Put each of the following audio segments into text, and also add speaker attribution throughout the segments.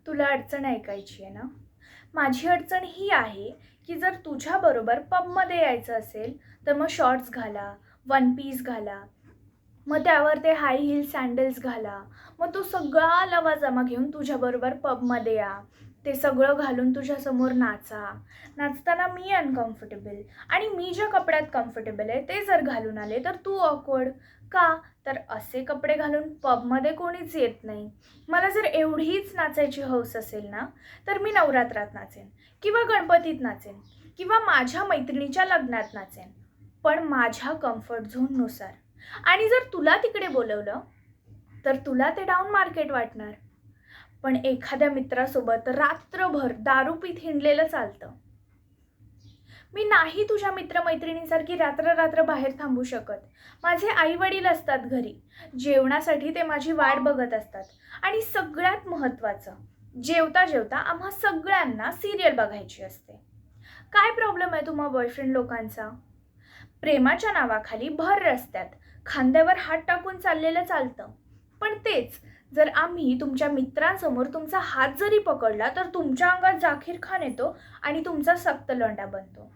Speaker 1: तुला अडचण ऐकायची आहे ना? माझी अडचण ही आहे, की जर तुझ्याबरोबर पबमध्ये यायचं असेल, तर मग शॉर्ट्स घाला, वन पीस घाला, मग त्यावर ते हाय हील सँडल्स घाला. मग तो सगळा लवाजमा घेऊन तुझ्याबरोबर पबमध्ये या. ते सगळं घालून तुझ्यासमोर नाचा. नाचताना मी अनकम्फर्टेबल आणि मी ज्या कपड्यात कम्फर्टेबल आहे ते जर घालून आले तर तू ऑकवर्ड. का? तर असे कपडे घालून पबमध्ये कोणीच येत नाही. मला जर एवढीच नाचायची हौस असेल ना, तर मी नवरात्रात नाचेन किंवा गणपतीत नाचेन किंवा माझ्या मैत्रिणीच्या लग्नात नाचेन, पण माझ्या कम्फर्ट झोननुसार. आणि जर तुला तिकडे बोलवलं तर तुला ते डाऊन मार्केट वाटणार. पण एखाद्या मित्रासोबत रात्रभर दारू पीत हिंडलेलं चालतं. मी नाही तुझ्या मित्रमैत्रिणींसारखी रात्र रात्र बाहेर थांबू शकत. माझे आई वडील असतात घरी, जेवणासाठी ते माझी वाट बघत असतात. आणि सगळ्यात महत्त्वाचं, जेवता जेवता आम्हा सगळ्यांना सिरियल बघायची असते. काय प्रॉब्लेम आहे तुम्हा बॉयफ्रेंड लोकांचा? प्रेमाच्या नावाखाली भर रस्त्यात खांद्यावर हात टाकून चाललेलं चालतं, पण तेच जर आम्ही तुमच्या मित्रांसमोर तुमचा हात जरी पकडला तर तुमच्या अंगात जाकीर खान येतो आणि तुमचा सक्त लोंढा बनतो.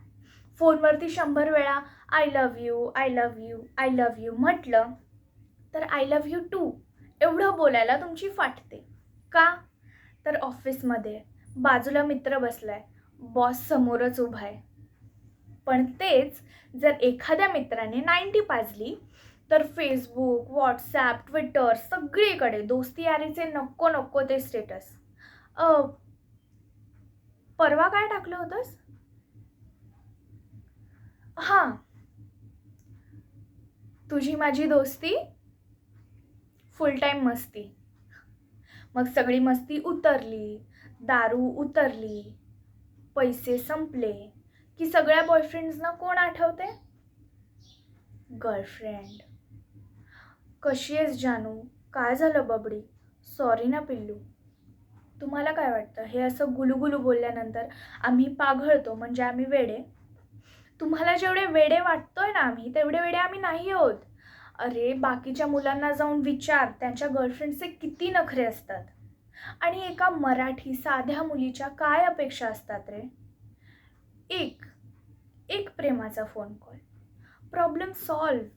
Speaker 1: फोनवरती 100 वेळा I love you, I love you, I love you म्हटलं तर आय लव्ह यू टू एवढं बोलायला तुमची फाटते. का? तर ऑफिसमध्ये बाजूला मित्र बसलाय, बॉस समोरच उभा आहे. पण तेच जर एखाद्या मित्राने 90 पाजली तर फेसबुक, व्हॉट्सॲप, ट्विटर सगळीकडे दोस्ती यारीचे नको नको ते स्टेटस. परवा काय टाकलं होतंस? हां, तुझी माझी दोस्ती फुल टाईम मस्ती. मग सगळी मस्ती उतरली, दारू उतरली, पैसे संपले, की सगळ्या बॉयफ्रेंड्सना कोण आठवते? गर्लफ्रेंड. कशी आहेस जानू? काय झालं बबडी? सॉरी ना पिल्लू. तुम्हाला काय वाटतं, हे असं गुलूगुलू बोलल्यानंतर आम्ही पाघळतो म्हणजे आम्ही वेडे? तुम्हाला जेवढे वेडे वाटतोय ना आम्ही, तेवढे वेडे आम्ही नाही आहोत. अरे बाकीच्या मुलांना जाऊन विचार, त्यांच्या गर्लफ्रेंडचे किती नखरे असतात. आणि एका मराठी साध्या मुलीच्या काय अपेक्षा असतात रे? एक एक प्रेमाचा फोन कॉल, प्रॉब्लेम सॉल्व्ह.